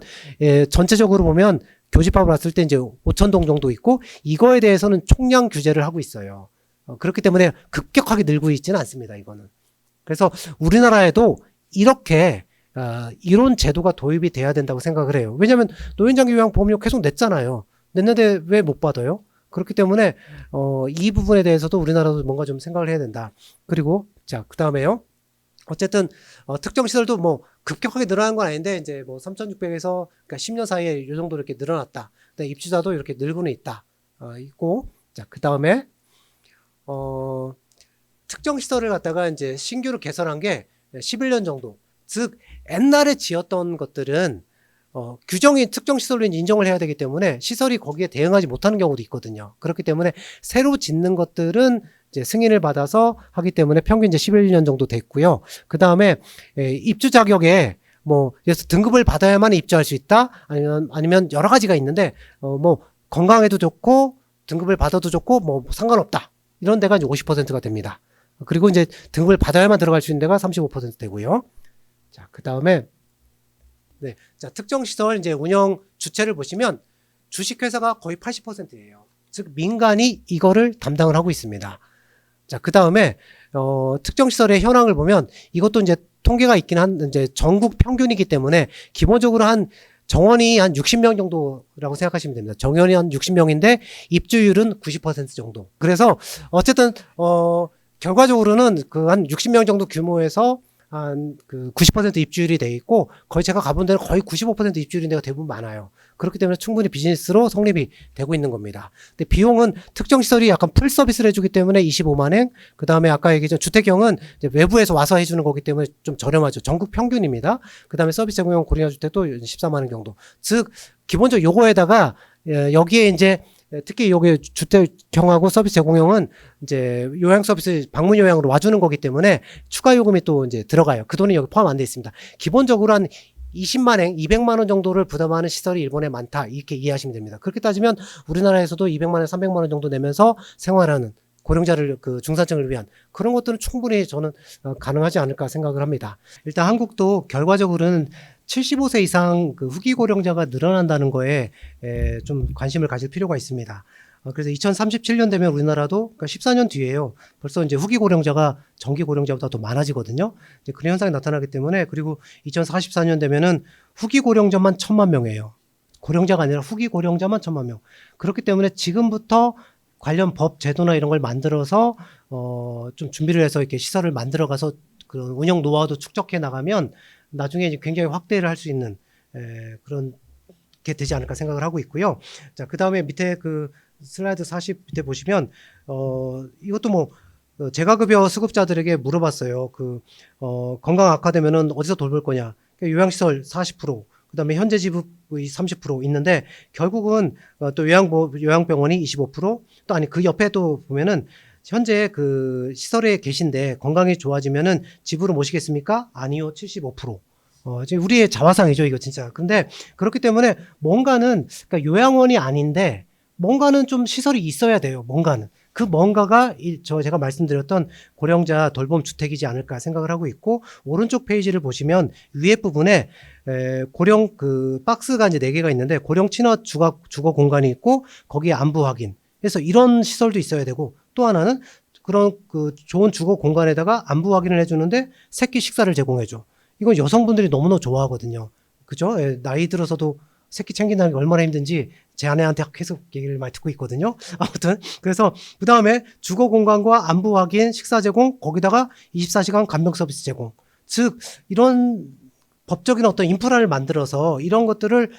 전체적으로 보면 교집합을 봤을 때 이제 5,000동 정도 있고 이거에 대해서는 총량 규제를 하고 있어요. 그렇기 때문에 급격하게 늘고 있지는 않습니다. 이거는. 그래서 우리나라에도 이렇게 이런 제도가 도입이 돼야 된다고 생각을 해요. 왜냐하면 노인장기요양보험료 계속 냈잖아요. 냈는데 왜 못 받아요? 그렇기 때문에 이 부분에 대해서도 우리나라도 뭔가 좀 생각을 해야 된다. 그리고 자, 그다음에요. 어쨌든 특정 시설도 뭐 급격하게 늘어난 건 아닌데 이제 뭐 3,600에서 그러니까 10년 사이에 이 정도 이렇게 늘어났다. 근데 입주자도 이렇게 늘고는 있다. 있고 자, 그다음에 특정 시설을 갖다가 이제 신규로 개설한 게 11년 정도. 즉 옛날에 지었던 것들은 규정이 특정 시설로 인정을 해야 되기 때문에 시설이 거기에 대응하지 못하는 경우도 있거든요. 그렇기 때문에 새로 짓는 것들은 이제 승인을 받아서 하기 때문에 평균 이제 11년 정도 됐고요. 그 다음에 입주 자격에 뭐 그래서 등급을 받아야만 입주할 수 있다. 아니면 여러 가지가 있는데 뭐 건강에도 좋고 등급을 받아도 좋고 뭐 상관없다. 이런 데가 이제 50%가 됩니다. 그리고 이제 등급을 받아야만 들어갈 수 있는 데가 35% 되고요. 자, 그 다음에 네, 자 특정 시설 이제 운영 주체를 보시면 주식회사가 거의 80%예요. 즉 민간이 이거를 담당을 하고 있습니다. 자, 그 다음에 특정 시설의 현황을 보면 이것도 이제 통계가 있긴 한 이제 전국 평균이기 때문에 기본적으로 한 정원이 한 60명 정도라고 생각하시면 됩니다. 정원이 한 60명인데 입주율은 90% 정도. 그래서 어쨌든 결과적으로는 그 한 60명 정도 규모에서 한 그 90% 입주율이 돼 있고, 거의 제가 가본 데는 거의 95% 입주율인 데가 대부분 많아요. 그렇기 때문에 충분히 비즈니스로 성립이 되고 있는 겁니다. 근데 비용은 특정 시설이 약간 풀 서비스를 해주기 때문에 25만엔, 그 다음에 아까 얘기했던 주택형은 이제 외부에서 와서 해주는 거기 때문에 좀 저렴하죠. 전국 평균입니다. 그 다음에 서비스 제공형 고령자 주택도 14만원 정도. 즉 기본적으로 요거에다가 여기에 이제 특히 여기 주택형하고 서비스 제공형은 이제 요양 서비스 방문 요양으로 와주는 거기 때문에 추가 요금이 또 이제 들어가요. 그 돈이 여기 포함 안 돼 있습니다. 기본적으로 한 20만엔, 200만원 정도를 부담하는 시설이 일본에 많다. 이렇게 이해하시면 됩니다. 그렇게 따지면 우리나라에서도 200만원, 300만원 정도 내면서 생활하는 고령자를, 그 중산층을 위한 그런 것들은 충분히 저는 가능하지 않을까 생각을 합니다. 일단 한국도 결과적으로는 75세 이상 그 후기 고령자가 늘어난다는 거에 좀 관심을 가질 필요가 있습니다. 그래서 2037년 되면 우리나라도, 그러니까 14년 뒤에요. 벌써 이제 후기 고령자가 정기 고령자보다 더 많아지거든요. 이제 그런 현상이 나타나기 때문에, 그리고 2044년 되면은 후기 고령자만 1,000만 명이에요. 고령자가 아니라 후기 고령자만 1,000만 명. 그렇기 때문에 지금부터 관련 법, 제도나 이런 걸 만들어서 좀 준비를 해서 이렇게 시설을 만들어가서 그런 운영 노하우도 축적해 나가면 나중에 이제 굉장히 확대를 할 수 있는 그런 게 되지 않을까 생각을 하고 있고요. 자, 그 다음에 밑에 그 슬라이드 40 밑에 보시면 이것도 뭐 재가급여 수급자들에게 물어봤어요. 건강 악화되면은 어디서 돌볼 거냐? 그러니까 요양시설 40%, 그다음에 현재 지급의 30% 있는데, 결국은 또 요양병원이 25%, 또 아니 그 옆에 또 보면은 현재 그 시설에 계신데 건강이 좋아지면은 집으로 모시겠습니까? 아니요, 75%. 지금 우리의 자화상이죠, 이거 진짜. 근데 그렇기 때문에 뭔가는, 그러니까 요양원이 아닌데 뭔가는 좀 시설이 있어야 돼요. 뭔가는. 그 뭔가가 제가 말씀드렸던 고령자 돌봄 주택이지 않을까 생각을 하고 있고, 오른쪽 페이지를 보시면 위에 부분에 고령 그 박스가 이제 4개가 있는데, 고령 친화 주거 공간이 있고 거기에 안부 확인. 그래서 이런 시설도 있어야 되고, 또 하나는 그런 그 좋은 주거 공간에다가 안부 확인을 해주는데 새끼 식사를 제공해줘. 이건 여성분들이 너무너무 좋아하거든요. 그죠? 나이 들어서도 새끼 챙긴다는 게 얼마나 힘든지 제 아내한테 계속 얘기를 많이 듣고 있거든요. 아무튼 그래서 그 다음에 주거 공간과 안부 확인, 식사 제공, 거기다가 24시간 간병 서비스 제공. 즉 이런 법적인 어떤 인프라를 만들어서 이런 것들을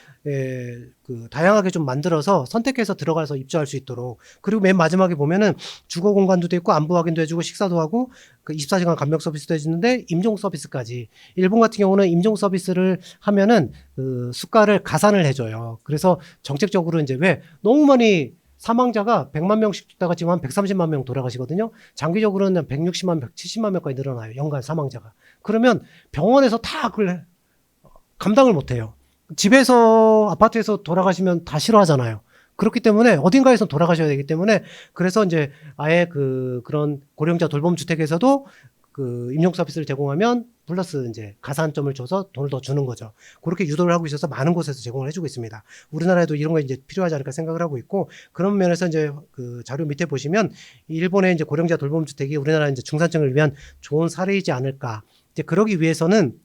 다양하게 좀 만들어서 선택해서 들어가서 입주할 수 있도록. 그리고 맨 마지막에 보면은 주거 공간도 돼 있고 안부 확인도 해주고 식사도 하고 그 24시간 간병 서비스도 해주는데 임종 서비스까지. 일본 같은 경우는 임종 서비스를 하면은 그 수가를 가산을 해줘요. 그래서 정책적으로 이제 왜 너무 많이 사망자가 100만 명씩 죽다가 지금 한 130만 명 돌아가시거든요. 장기적으로는 160만, 170만 명까지 늘어나요. 연간 사망자가. 그러면 병원에서 다 그걸 감당을 못해요. 집에서, 아파트에서 돌아가시면 다 싫어하잖아요. 그렇기 때문에 어딘가에서 돌아가셔야 되기 때문에, 그래서 이제 아예 그런 고령자 돌봄 주택에서도 그 임용 서비스를 제공하면 플러스 이제 가산점을 줘서 돈을 더 주는 거죠. 그렇게 유도를 하고 있어서 많은 곳에서 제공을 해주고 있습니다. 우리나라에도 이런 거 이제 필요하지 않을까 생각을 하고 있고, 그런 면에서 이제 그 자료 밑에 보시면 일본의 이제 고령자 돌봄 주택이 우리나라 이제 중산층을 위한 좋은 사례이지 않을까. 이제 그러기 위해서는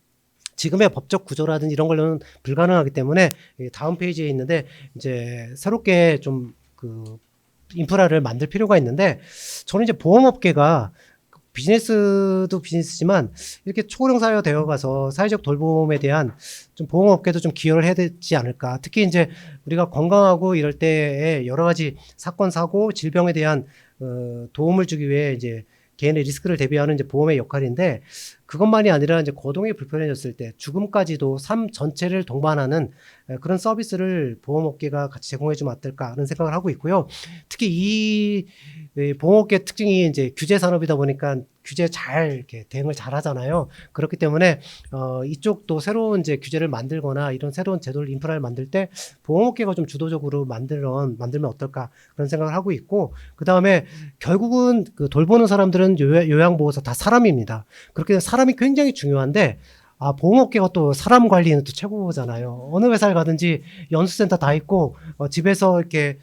지금의 법적 구조라든지 이런 걸로는 불가능하기 때문에 다음 페이지에 있는데 이제 새롭게 좀 그 인프라를 만들 필요가 있는데, 저는 이제 보험업계가 비즈니스도 비즈니스지만 이렇게 초고령 사회가 되어가서 사회적 돌봄에 대한 좀 보험업계도 좀 기여를 해야 되지 않을까. 특히 이제 우리가 건강하고 이럴 때에 여러 가지 사건, 사고, 질병에 대한 도움을 주기 위해 이제 개인의 리스크를 대비하는 이제 보험의 역할인데, 그것만이 아니라 이제 거동이 불편해졌을 때 죽음까지도 삶 전체를 동반하는 그런 서비스를 보험업계가 같이 제공해주면 어떨까 하는 생각을 하고 있고요. 특히 이 보험업계 특징이 이제 규제 산업이다 보니까 규제 잘 이렇게 대응을 잘 하잖아요. 그렇기 때문에 이쪽도 새로운 이제 규제를 만들거나 이런 새로운 제도를 인프라를 만들 때 보험업계가 좀 주도적으로 만들면 어떨까 그런 생각을 하고 있고, 그 다음에 결국은 그 돌보는 사람들은 요양보호사 다 사람입니다. 그렇게 사람이 굉장히 중요한데 보험업계가 또 사람 관리는 또 최고잖아요. 어느 회사를 가든지 연수센터 다 있고 집에서 이렇게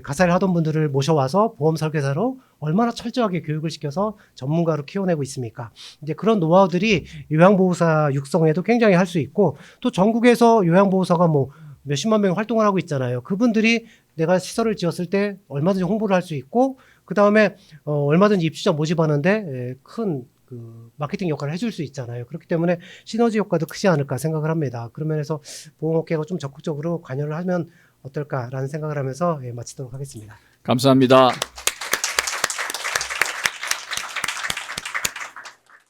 가사를 하던 분들을 모셔와서 보험 설계사로 얼마나 철저하게 교육을 시켜서 전문가로 키워내고 있습니까? 이제 그런 노하우들이 요양보호사 육성에도 굉장히 할 수 있고 또 전국에서 요양보호사가 뭐 몇십만 명이 활동을 하고 있잖아요. 그분들이 내가 시설을 지었을 때 얼마든지 홍보를 할 수 있고 그 다음에 얼마든지 입주자 모집하는데 큰 그 마케팅 역할을 해줄 수 있잖아요. 그렇기 때문에 시너지 효과도 크지 않을까 생각을 합니다. 그런 면에서 보험업계가 좀 적극적으로 관여를 하면 어떨까라는 생각을 하면서 마치도록 하겠습니다. 감사합니다.